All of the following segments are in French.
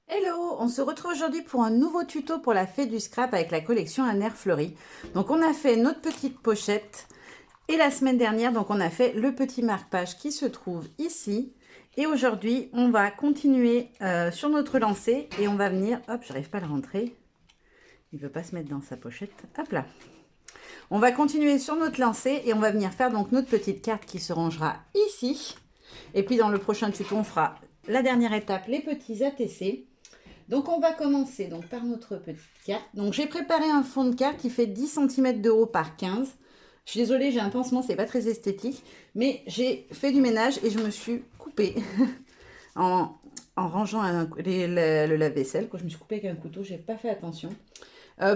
Hello, on se retrouve aujourd'hui pour un nouveau tuto pour la fée du scrap avec la collection Un air fleuri. Donc on a fait notre petite pochette et la semaine dernière donc on a fait le petit marque-page qui se trouve ici. Et aujourd'hui on va continuer sur notre lancée et on va venir, hop, j'arrive pas à le rentrer, il veut pas se mettre dans sa pochette, hop là. On va continuer sur notre lancée et on va venir faire donc notre petite carte qui se rangera ici. Et puis dans le prochain tuto on fera la dernière étape, les petits ATC. Donc on va commencer donc par notre petite carte. Donc j'ai préparé un fond de carte qui fait 10 cm de haut par 15. Je suis désolée, j'ai un pansement, c'est pas très esthétique. Mais j'ai fait du ménage et je me suis coupée en, rangeant le lave-vaisselle. Je me suis coupée avec un couteau, j'ai pas fait attention.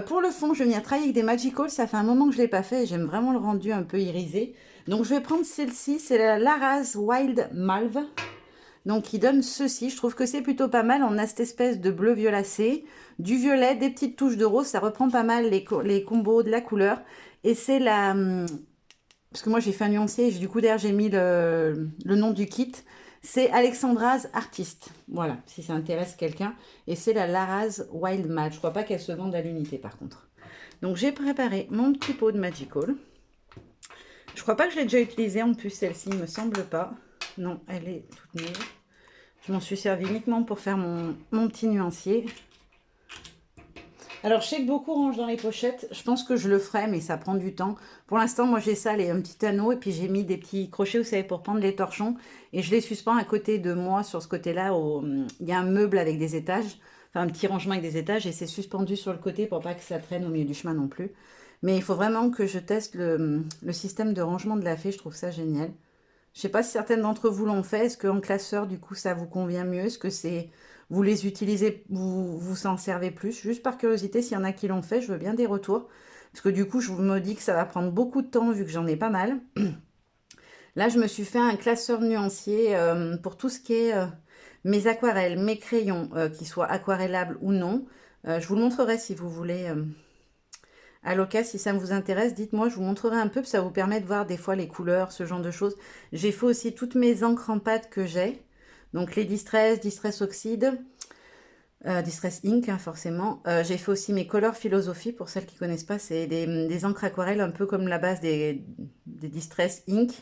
Pour le fond, je vais venir travailler avec des Magical. Ça fait un moment que je ne l'ai pas fait et j'aime vraiment le rendu un peu irisé. Donc je vais prendre celle-ci, c'est la Laraz Wild Malve. Donc, il donne ceci. Je trouve que c'est plutôt pas mal. On a cette espèce de bleu violacé, du violet, des petites touches de rose. Ça reprend pas mal les combos de la couleur. Et c'est la... Parce que moi, j'ai fait un nuancier. Et du coup, derrière, j'ai mis le nom du kit. C'est Alexandra's Artist. Voilà, si ça intéresse quelqu'un. Et c'est la Laraz Wild Match. Je crois pas qu'elle se vende à l'unité, par contre. Donc, j'ai préparé mon petit pot de Magical. Je crois pas que je l'ai déjà utilisée en plus, celle-ci, il me semble pas. Non, elle est toute neuve. Je m'en suis servi uniquement pour faire mon petit nuancier. Alors, je sais que beaucoup rangent dans les pochettes. Je pense que je le ferai, mais ça prend du temps. Pour l'instant, moi, j'ai ça, un petit anneau. Et puis, j'ai mis des petits crochets, vous savez, pour prendre les torchons. Et je les suspends à côté de moi, sur ce côté-là. Il y a un meuble avec des étages. Enfin, un petit rangement avec des étages. Et c'est suspendu sur le côté pour pas que ça traîne au milieu du chemin non plus. Mais il faut vraiment que je teste le système de rangement de la fée. Je trouve ça génial. Je ne sais pas si certaines d'entre vous l'ont fait. Est-ce qu'en classeur, du coup, ça vous convient mieux? Est-ce que c'est... Vous les utilisez, vous s'en servez plus? Juste par curiosité, s'il y en a qui l'ont fait, je veux bien des retours. Parce que du coup, je me dis que ça va prendre beaucoup de temps vu que j'en ai pas mal. Là, je me suis fait un classeur nuancier pour tout ce qui est mes aquarelles, mes crayons, qu'ils soient aquarellables ou non. Je vous le montrerai si vous voulez... à l'occasion, si ça vous intéresse, dites-moi, je vous montrerai un peu, ça vous permet de voir des fois les couleurs, ce genre de choses. J'ai fait aussi toutes mes encres en pâte que j'ai, donc les Distress, Distress Oxide, Distress Ink, hein, forcément. J'ai fait aussi mes Color Philosophie, pour celles qui ne connaissent pas, c'est des encres aquarelles, un peu comme la base des Distress Ink,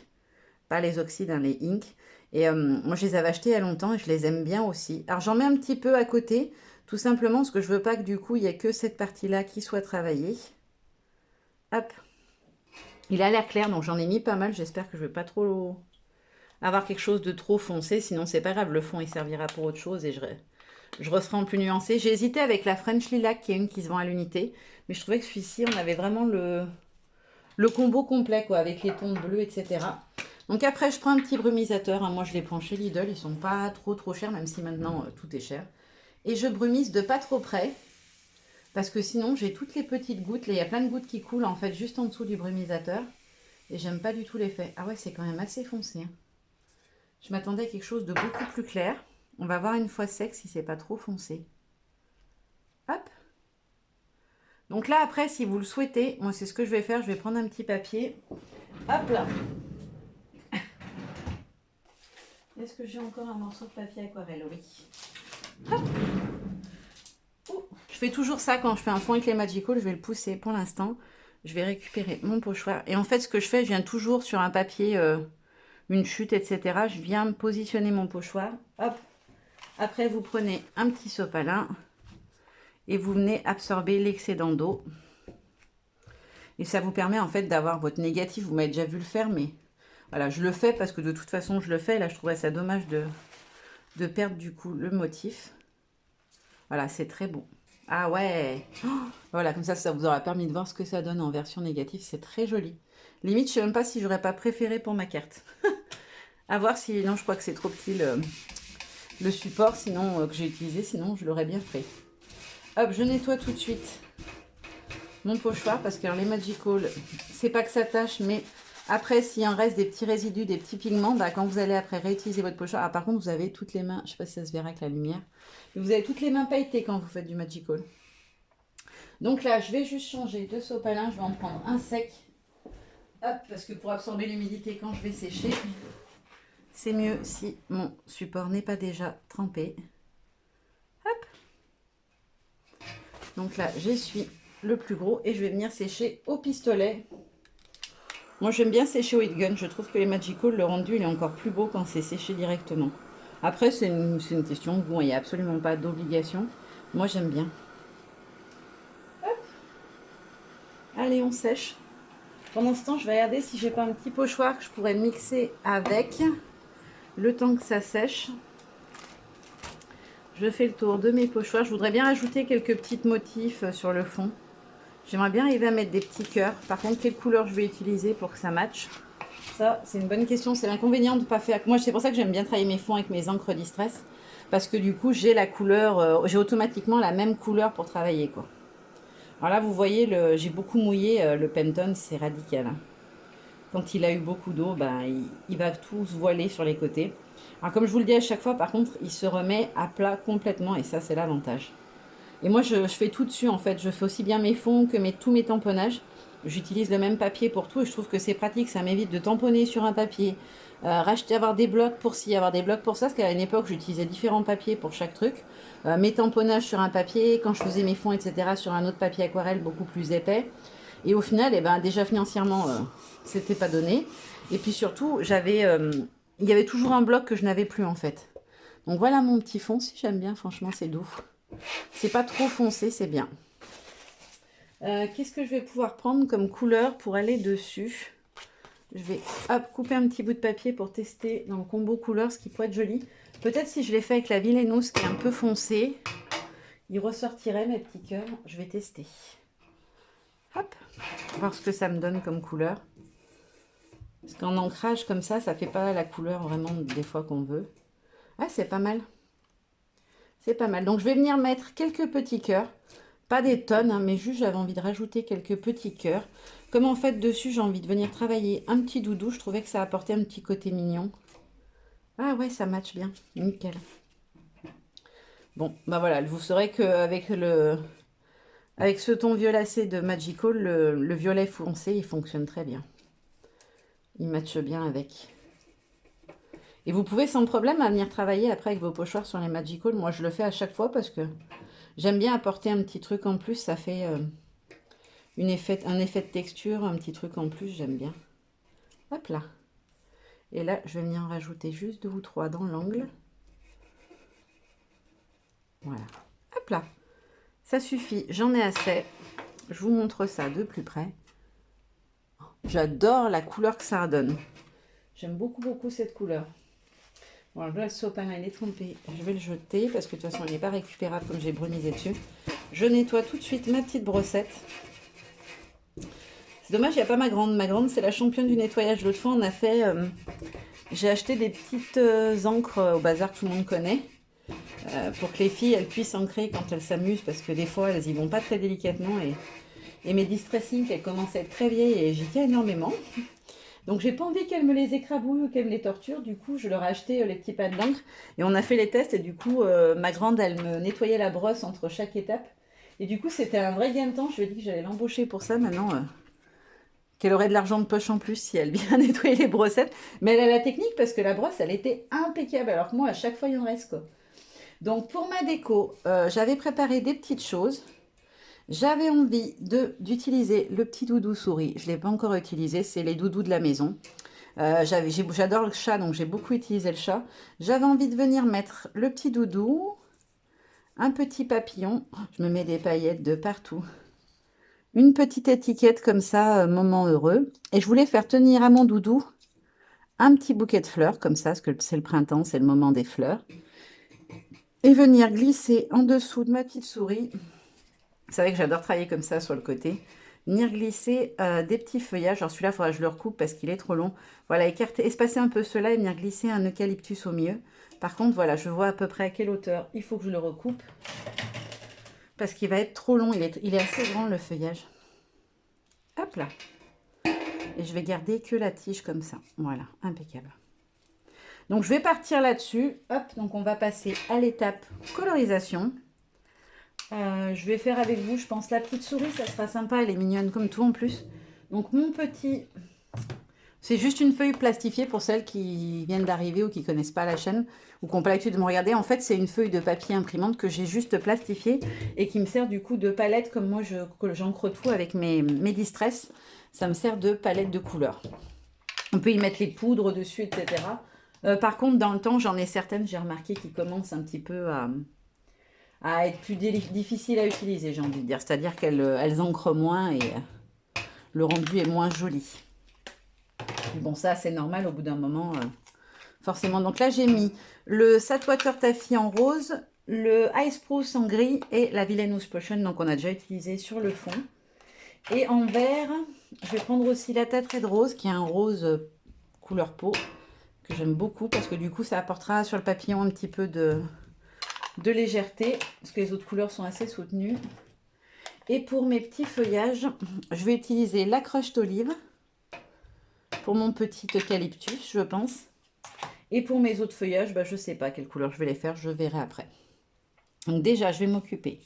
pas les oxydes, hein, les Ink. Et moi, je les avais achetés il y a longtemps et je les aime bien aussi. Alors, j'en mets un petit peu à côté, tout simplement parce que je veux pas que du coup, il n'y ait que cette partie-là qui soit travaillée. Hop. Il a l'air clair, donc j'en ai mis pas mal. J'espère que je ne vais pas trop avoir quelque chose de trop foncé. Sinon, c'est pas grave. Le fond, il servira pour autre chose et je referai en plus nuancé. J'ai hésité avec la French Lilac, qui est une qui se vend à l'unité. Mais je trouvais que celui-ci, on avait vraiment le combo complet, quoi, avec les tons bleus, etc. Donc après, je prends un petit brumisateur. Hein. Moi, je les prends chez Lidl. Ils sont pas trop chers, même si maintenant, tout est cher. Et je brumise de pas trop près. Parce que sinon, j'ai toutes les petites gouttes. Là, il y a plein de gouttes qui coulent, en fait, juste en dessous du brumisateur. Et j'aime pas du tout l'effet. Ah ouais, c'est quand même assez foncé. Hein. Je m'attendais à quelque chose de beaucoup plus clair. On va voir une fois sec si c'est pas trop foncé. Hop. Donc là, après, si vous le souhaitez, moi, c'est ce que je vais faire. Je vais prendre un petit papier. Hop là. Est-ce que j'ai encore un morceau de papier aquarelle? Oui. Hop. Oh. Je fais toujours ça quand je fais un fond avec les Magical. Je vais le pousser pour l'instant. Je vais récupérer mon pochoir. Et en fait, ce que je fais, je viens toujours sur un papier... une chute, etc. Je viens me positionner mon pochoir. Hop. Après, vous prenez un petit sopalin et vous venez absorber l'excédent d'eau. Et ça vous permet en fait d'avoir votre négatif. Vous m'avez déjà vu le faire, mais voilà, je le fais parce que de toute façon, je le fais. Là, je trouverais ça dommage de perdre du coup le motif. Voilà, c'est très bon. Ah ouais. Oh, voilà, comme ça vous aura permis de voir ce que ça donne en version négative. C'est très joli. Limite, je ne sais même pas si j'aurais pas préféré pour ma carte. À voir si... Non, je crois que c'est trop petit le support sinon que j'ai utilisé, sinon je l'aurais bien fait. Hop, je nettoie tout de suite mon pochoir parce que alors, les Magical, c'est pas que ça tâche, mais après, s'il en reste des petits résidus, des petits pigments, bah, quand vous allez après réutiliser votre pochoir, ah, par contre, vous avez toutes les mains, je sais pas si ça se verra avec la lumière, mais vous avez toutes les mains pailletées quand vous faites du Magical. Donc là, je vais juste changer de sopalin, je vais en prendre un sec. Hop, parce que pour absorber l'humidité quand je vais sécher, c'est mieux si mon support n'est pas déjà trempé. Hop. Donc là, j'essuie le plus gros et je vais venir sécher au pistolet. Moi, j'aime bien sécher au heat gun. Je trouve que les Magical, le rendu, il est encore plus beau quand c'est séché directement. Après, c'est une question de goût. Il n'y a absolument pas d'obligation. Moi, j'aime bien. Hop. Allez, on sèche. Pendant ce temps, je vais regarder si j'ai pas un petit pochoir que je pourrais mixer avec. Le temps que ça sèche. Je fais le tour de mes pochoirs. Je voudrais bien ajouter quelques petits motifs sur le fond. J'aimerais bien arriver à mettre des petits cœurs. Par contre, quelle couleur je vais utiliser pour que ça matche? Ça, c'est une bonne question. C'est l'inconvénient de ne pas faire... Moi, c'est pour ça que j'aime bien travailler mes fonds avec mes encres Distress. Parce que du coup, j'ai la couleur... j'ai automatiquement la même couleur pour travailler, quoi. Alors là, vous voyez, j'ai beaucoup mouillé. Le Pantone, c'est radical. Hein. Quand il a eu beaucoup d'eau, ben, il va tout se voiler sur les côtés. Alors, comme je vous le dis à chaque fois, par contre, il se remet à plat complètement. Et ça, c'est l'avantage. Et moi, je fais tout dessus, en fait. Je fais aussi bien mes fonds que tous mes tamponnages. J'utilise le même papier pour tout et je trouve que c'est pratique. Ça m'évite de tamponner sur un papier, avoir des blocs pour ci, avoir des blocs pour ça. Parce qu'à une époque, j'utilisais différents papiers pour chaque truc. Mes tamponnages sur un papier, quand je faisais mes fonds, etc., sur un autre papier aquarelle beaucoup plus épais. Et au final, eh ben, déjà financièrement, c'était pas donné. Et puis surtout, il y avait toujours un bloc que je n'avais plus, en fait. Donc voilà mon petit fond. Si j'aime bien, franchement, c'est doux. C'est pas trop foncé, c'est bien. Qu'est-ce que je vais pouvoir prendre comme couleur pour aller dessus? Je vais couper un petit bout de papier pour tester dans le combo couleur ce qui pourrait être joli. Peut-être si je l'ai fait avec la Villainous qui est un peu foncé, il ressortirait mes petits cœurs. Je vais tester. Hop, voir ce que ça me donne comme couleur. Parce qu'en ancrage comme ça fait pas la couleur vraiment des fois qu'on veut. Ah, c'est pas mal. C'est pas mal. Donc, je vais venir mettre quelques petits cœurs. Pas des tonnes, hein, mais juste j'avais envie de rajouter quelques petits cœurs. Comme en fait, dessus, j'ai envie de venir travailler un petit doudou. Je trouvais que ça apportait un petit côté mignon. Ah ouais, ça matche bien. Nickel. Bon, bah voilà. Vous saurez qu'avec ce ton violacé de Magical, le violet foncé, il fonctionne très bien. Il matche bien avec. Et vous pouvez sans problème venir travailler après avec vos pochoirs sur les Magical. Moi, je le fais à chaque fois parce que j'aime bien apporter un petit truc en plus. Ça fait un effet de texture, un petit truc en plus. J'aime bien. Hop là. Et là, je vais venir en rajouter juste 2 ou 3 dans l'angle. Voilà. Hop là. Ça suffit. J'en ai assez. Je vous montre ça de plus près. J'adore la couleur que ça donne. J'aime beaucoup, beaucoup cette couleur. Bon, là, le sopalin, il est trempé. Je vais le jeter parce que de toute façon, il n'est pas récupérable comme j'ai brunisé dessus. Je nettoie tout de suite ma petite brossette. C'est dommage, il n'y a pas ma grande. Ma grande, c'est la championne du nettoyage. L'autre fois, on a fait... j'ai acheté des petites encres au bazar que tout le monde connaît. Pour que les filles, elles puissent ancrer quand elles s'amusent. Parce que des fois, elles y vont pas très délicatement. Et mes distressing, elles commencent à être très vieilles et j'y tiens énormément. Donc, j'ai pas envie qu'elles me les écrabouillent ou qu'elles me les torturent. Du coup, je leur ai acheté les petits pads d'encre. Et on a fait les tests. Et du coup, ma grande, elle me nettoyait la brosse entre chaque étape. Et du coup, c'était un vrai gain de temps. Je lui ai dit que j'allais l'embaucher pour ça. Maintenant, qu'elle aurait de l'argent de poche en plus si elle vient nettoyer les brossettes. Mais elle a la technique parce que la brosse, elle était impeccable. Alors que moi, à chaque fois, il en reste, quoi. Donc, pour ma déco, j'avais préparé des petites choses. J'avais envie d'utiliser le petit doudou souris. Je ne l'ai pas encore utilisé. C'est les doudous de la maison. J'adore le chat, donc j'ai beaucoup utilisé le chat. J'avais envie de venir mettre le petit doudou, un petit papillon. Je me mets des paillettes de partout. Une petite étiquette comme ça, moment heureux. Et je voulais faire tenir à mon doudou un petit bouquet de fleurs, comme ça, parce que c'est le printemps, c'est le moment des fleurs. Et venir glisser en dessous de ma petite souris. Vous savez que j'adore travailler comme ça sur le côté. Venir glisser des petits feuillages. Alors celui-là, il faudra que je le recoupe parce qu'il est trop long. Voilà, écarter, espacer un peu cela et venir glisser un eucalyptus au milieu. Par contre, voilà, je vois à peu près à quelle hauteur il faut que je le recoupe. Parce qu'il va être trop long. Il est assez grand, le feuillage. Hop là. Et je vais garder que la tige comme ça. Voilà, impeccable. Donc, je vais partir là-dessus. Hop, donc on va passer à l'étape colorisation. Je vais faire avec vous, je pense, la petite souris. Ça sera sympa, elle est mignonne comme tout en plus. Donc, mon petit C'est juste une feuille plastifiée pour celles qui viennent d'arriver ou qui ne connaissent pas la chaîne ou qui n'ont pas l'habitude de me regarder. En fait, c'est une feuille de papier imprimante que j'ai juste plastifiée et qui me sert du coup de palette. Comme moi, j'encre tout avec mes distress. Ça me sert de palette de couleurs. On peut y mettre les poudres dessus, etc. Par contre, dans le temps, j'en ai certaines, j'ai remarqué, qui commencent un petit peu à être plus difficiles à utiliser, j'ai envie de dire. C'est-à-dire qu'elles ancrent moins et le rendu est moins joli. Bon, ça, c'est normal au bout d'un moment, forcément. Donc là, j'ai mis le Saltwater Taffy en rose, le Ice Spruce en gris et la Villainous Potion, donc on a déjà utilisé sur le fond. Et en vert, je vais prendre aussi la Tatred Rose, qui est un rose couleur peau, que j'aime beaucoup, parce que du coup, ça apportera sur le papillon un petit peu de légèreté, parce que les autres couleurs sont assez soutenues. Et pour mes petits feuillages, je vais utiliser la Crushed Olive, pour mon petit eucalyptus, je pense. Et pour mes autres feuillages, je ne sais pas quelle couleur je vais les faire, je verrai après. Donc déjà, je vais m'occuper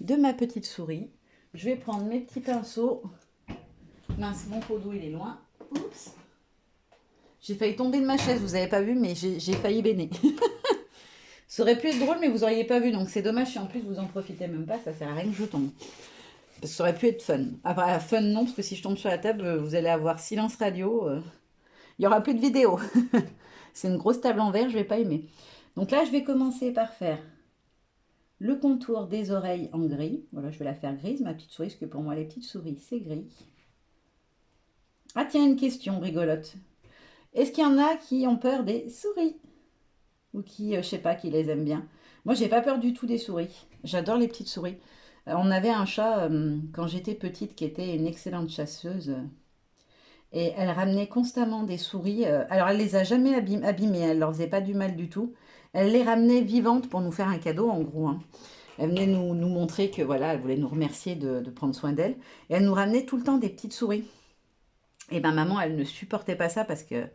de ma petite souris. Je vais prendre mes petits pinceaux. Mince, mon pot d'eau, il est loin. Oups. J'ai failli tomber de ma chaise, vous n'avez pas vu, mais j'ai failli béner. Ça aurait pu être drôle, mais vous n'auriez pas vu, donc c'est dommage si en plus vous en profitez même pas, ça sert à rien que je tombe. Parce que ça aurait pu être fun. Après, fun non, parce que si je tombe sur la table, vous allez avoir silence radio. Il n'y aura plus de vidéo. C'est une grosse table en verre, je ne vais pas aimer. Donc là, je vais commencer par faire le contour des oreilles en gris. Voilà, je vais la faire grise, ma petite souris, parce que pour moi, les petites souris, c'est gris. Ah tiens, une question rigolote. Est-ce qu'il y en a qui ont peur des souris? Ou qui, je sais pas, qui les aiment bien? Moi, j'ai pas peur du tout des souris. J'adore les petites souris. On avait un chat, quand j'étais petite, qui était une excellente chasseuse. Et elle ramenait constamment des souris. Alors, elle les a jamais abîmées, elle leur faisait pas du mal du tout. Elle les ramenait vivantes pour nous faire un cadeau, en gros, hein. Elle venait nous montrer que, voilà, elle voulait nous remercier de prendre soin d'elle. Et elle nous ramenait tout le temps des petites souris. Et ben maman, elle ne supportait pas ça parce que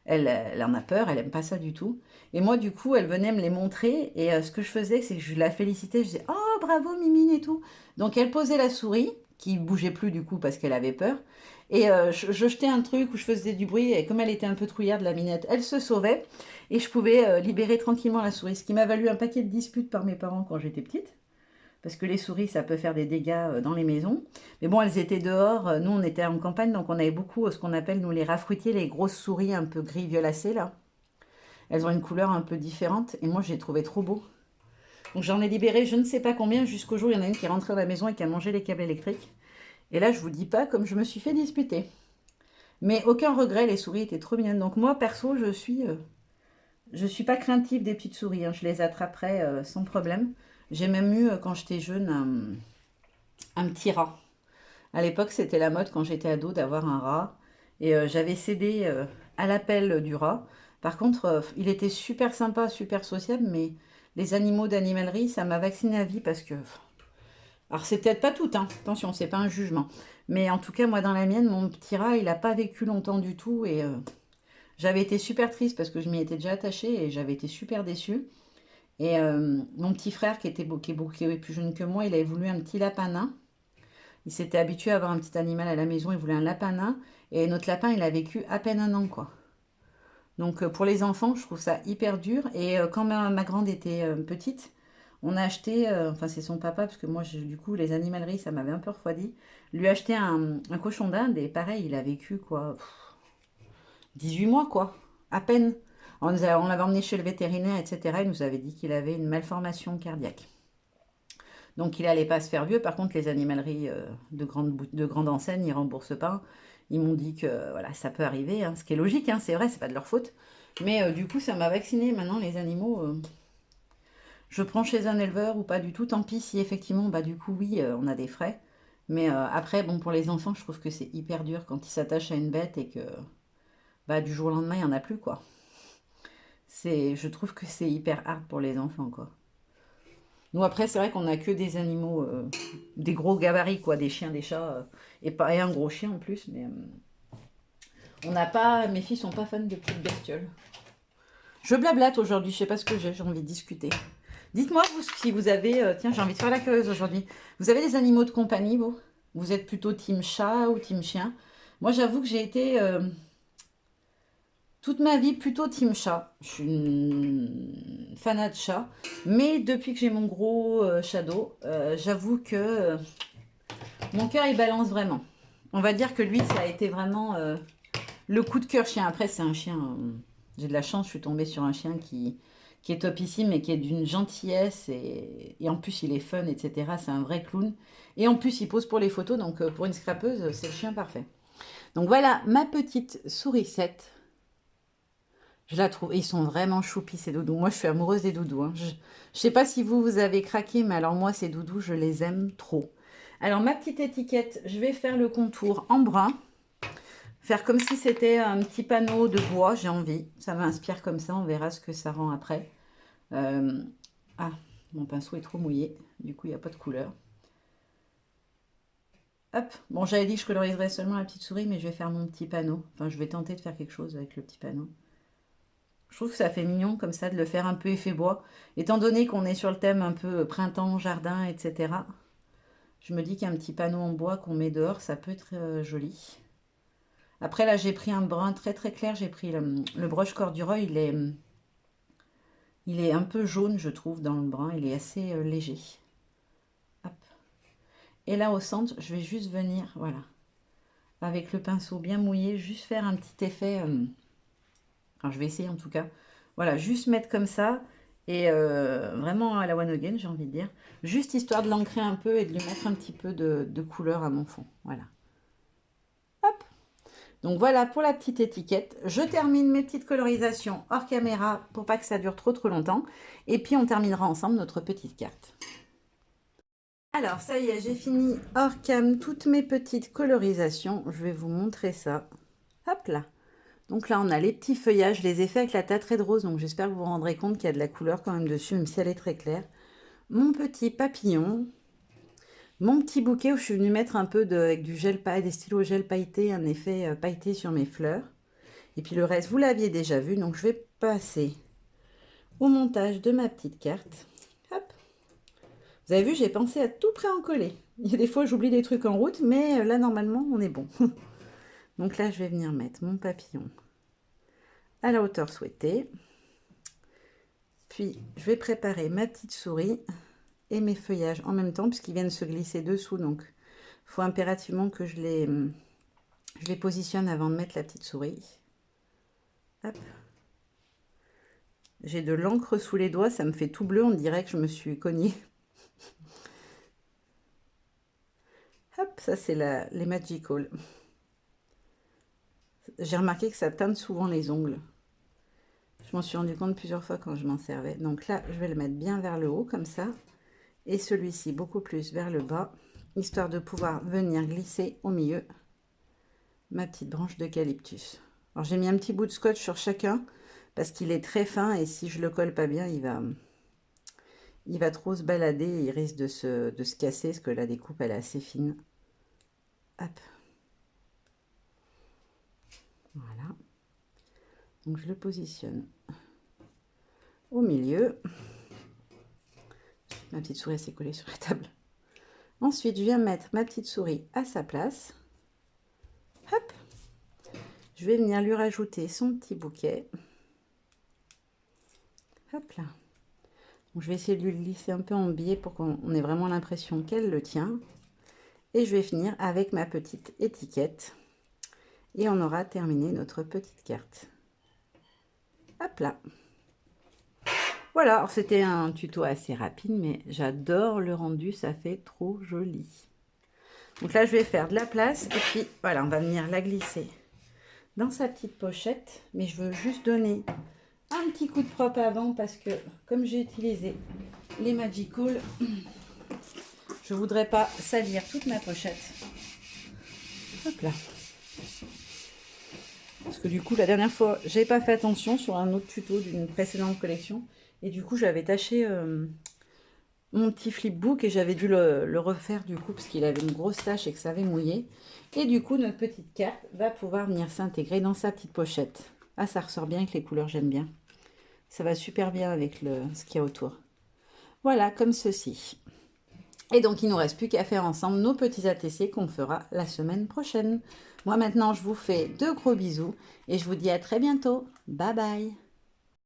elle en a peur, elle aime pas ça du tout. Et moi, du coup, elle venait me les montrer. Et ce que je faisais, c'est que je la félicitais. Je disais, oh, bravo, Mimine et tout. Donc, elle posait la souris, qui bougeait plus du coup parce qu'elle avait peur. Et je jetais un truc où je faisais du bruit. Et comme elle était un peu trouillarde, la minette, elle se sauvait. Et je pouvais libérer tranquillement la souris. Ce qui m'a valu un paquet de disputes par mes parents quand j'étais petite. Parce que les souris, ça peut faire des dégâts dans les maisons. Mais bon, elles étaient dehors. Nous, on était en campagne, donc on avait beaucoup ce qu'on appelle, nous, les rafruitiers, les grosses souris un peu gris violacées, là. Elles ont une couleur un peu différente. Et moi, je les trouvais trop beaux. Donc j'en ai libéré je ne sais pas combien, jusqu'au jour où il y en a une qui est rentrée dans la maison et qui a mangé les câbles électriques. Et là, je vous dis pas comme je me suis fait disputer. Mais aucun regret, les souris étaient trop mignonnes. Donc moi, perso, je suis pas craintive des petites souris, hein. Je les attraperai sans problème. J'ai même eu, quand j'étais jeune, un petit rat. À l'époque, c'était la mode quand j'étais ado d'avoir un rat. Et j'avais cédé à l'appel du rat. Par contre, il était super sympa, super sociable, mais les animaux d'animalerie, ça m'a vacciné à vie parce que... Alors, c'est peut-être pas tout, hein. Attention, c'est pas un jugement. Mais en tout cas, moi, dans la mienne, mon petit rat, il n'a pas vécu longtemps du tout. Et j'avais été super triste parce que je m'y étais déjà attachée et j'avais été super déçue. Et mon petit frère, qui était qui est plus jeune que moi, il avait voulu un petit lapin nain. Il s'était habitué à avoir un petit animal à la maison, il voulait un lapin nain. Et notre lapin, il a vécu à peine un an, quoi. Donc pour les enfants, je trouve ça hyper dur. Et quand ma grande était petite, on a acheté, enfin c'est son papa, parce que moi, du coup, les animaleries, ça m'avait un peu refroidi. Lui a acheté un cochon d'Inde et pareil, il a vécu quoi, 18 mois, quoi, à peine. On l'avait emmené chez le vétérinaire, etc. Il nous avait dit qu'il avait une malformation cardiaque. Donc il n'allait pas se faire vieux. Par contre, les animaleries de grande enseigne, ils ne remboursent pas. Ils m'ont dit que voilà, ça peut arriver, hein, ce qui est logique, hein, c'est vrai, c'est pas de leur faute. Mais du coup, ça m'a vacciné. Maintenant, les animaux, je prends chez un éleveur ou pas du tout. Tant pis si effectivement, bah du coup, oui, on a des frais. Mais après, bon, pour les enfants, je trouve que c'est hyper dur quand ils s'attachent à une bête et que bah, du jour au lendemain, il n'y en a plus, quoi. Je trouve que c'est hyper hard pour les enfants, quoi. Nous, après, c'est vrai qu'on a que des animaux, des gros gabarits, quoi, des chiens, des chats, et un gros chien en plus, mais on n'a pas, mes filles sont pas fans de petites bestioles. Je blablate aujourd'hui, je sais pas ce que j'ai envie de discuter. Dites-moi, vous, si vous avez, tiens, j'ai envie de faire la curieuse aujourd'hui. Vous avez des animaux de compagnie, vous? Vous êtes plutôt team chat ou team chien? Moi, j'avoue que j'ai été Toute ma vie, plutôt team chat. Je suis une fanat de chat. Mais depuis que j'ai mon gros Shadow, j'avoue que mon cœur, il balance vraiment. On va dire que lui, ça a été vraiment le coup de cœur chien. Après, c'est un chien... j'ai de la chance, je suis tombée sur un chien qui est topissime et qui est d'une gentillesse. Et en plus, il est fun, etc. C'est un vrai clown. Et en plus, il pose pour les photos. Donc, pour une scrapeuse, c'est le chien parfait. Donc, voilà ma petite sourisette. Je la trouve. Ils sont vraiment choupis, ces doudous. Moi, je suis amoureuse des doudous, hein. Je ne sais pas si vous avez craqué, mais alors moi, ces doudous, je les aime trop. Alors, ma petite étiquette, je vais faire le contour en brun. Faire comme si c'était un petit panneau de bois, j'ai envie. Ça m'inspire comme ça, on verra ce que ça rend après. Euh, Ah, mon pinceau est trop mouillé. Du coup, il n'y a pas de couleur. Hop. Bon, j'avais dit que je coloriserais seulement la petite souris, mais je vais faire mon petit panneau. Enfin, je vais tenter de faire quelque chose avec le petit panneau. Je trouve que ça fait mignon comme ça de le faire un peu effet bois. Étant donné qu'on est sur le thème un peu printemps, jardin, etc. Je me dis qu'un petit panneau en bois qu'on met dehors, ça peut être joli. Après là, j'ai pris un brun très très clair. J'ai pris le brush corduroy. Il est un peu jaune, je trouve, dans le brun. Il est assez léger. Hop. Et là, au centre, je vais juste venir, voilà, avec le pinceau bien mouillé, juste faire un petit effet... alors, je vais essayer en tout cas. Voilà, juste mettre comme ça. Et vraiment à la one again, j'ai envie de dire. Juste histoire de l'ancrer un peu et de lui mettre un petit peu de couleur à mon fond. Voilà. Hop. Donc voilà pour la petite étiquette. Je termine mes petites colorisations hors caméra pour pas que ça dure trop longtemps. Et puis on terminera ensemble notre petite carte. Alors ça y est, j'ai fini hors cam toutes mes petites colorisations. Je vais vous montrer ça. Hop là. Donc là, on a les petits feuillages. Je les ai faits avec la tâtrée de rose. Donc j'espère que vous vous rendrez compte qu'il y a de la couleur quand même dessus, même si elle est très claire. Mon petit papillon. Mon petit bouquet où je suis venue mettre un peu avec du gel paille, des stylos gel pailleté, un effet pailleté sur mes fleurs. Et puis le reste, vous l'aviez déjà vu. Donc je vais passer au montage de ma petite carte. Hop. Vous avez vu, j'ai pensé à tout prêt en coller. Il y a des fois, j'oublie des trucs en route, mais là, normalement, on est bon. Donc là, je vais venir mettre mon papillon à la hauteur souhaitée. Puis, je vais préparer ma petite souris et mes feuillages en même temps, puisqu'ils viennent se glisser dessous. Donc, il faut impérativement que je les positionne avant de mettre la petite souris. Hop. J'ai de l'encre sous les doigts, ça me fait tout bleu, on dirait que je me suis cognée. Hop, ça c'est les Magical. J'ai remarqué que ça teinte souvent les ongles. Je m'en suis rendu compte plusieurs fois quand je m'en servais. Donc là, je vais le mettre bien vers le haut, comme ça. Et celui-ci, beaucoup plus vers le bas, histoire de pouvoir venir glisser au milieu ma petite branche d'eucalyptus. Alors, j'ai mis un petit bout de scotch sur chacun, parce qu'il est très fin, et si je le colle pas bien, il va trop se balader, et il risque de se casser, parce que la découpe, elle est assez fine. Hop. Voilà. Donc, je le positionne au milieu. Ma petite souris s'est collée sur la table. Ensuite, je viens mettre ma petite souris à sa place. Hop. Je vais venir lui rajouter son petit bouquet. Hop là. Donc, je vais essayer de lui glisser un peu en biais pour qu'on ait vraiment l'impression qu'elle le tient. Et je vais finir avec ma petite étiquette. Et on aura terminé notre petite carte. Hop là. Voilà, c'était un tuto assez rapide, mais j'adore le rendu, ça fait trop joli. Donc là, je vais faire de la place et puis voilà, on va venir la glisser dans sa petite pochette. Mais je veux juste donner un petit coup de propre avant parce que comme j'ai utilisé les Magical, je voudrais pas salir toute ma pochette. Hop là. Parce que du coup, la dernière fois, j'ai pas fait attention sur un autre tuto d'une précédente collection. Et du coup, j'avais taché mon petit flipbook et j'avais dû le refaire du coup parce qu'il avait une grosse tache et que ça avait mouillé. Et du coup, notre petite carte va pouvoir venir s'intégrer dans sa petite pochette. Ah, ça ressort bien avec les couleurs, j'aime bien. Ça va super bien avec ce qu'il y a autour. Voilà, comme ceci. Et donc, il ne nous reste plus qu'à faire ensemble nos petits ATC qu'on fera la semaine prochaine. Moi, maintenant, je vous fais de gros bisous et je vous dis à très bientôt. Bye bye.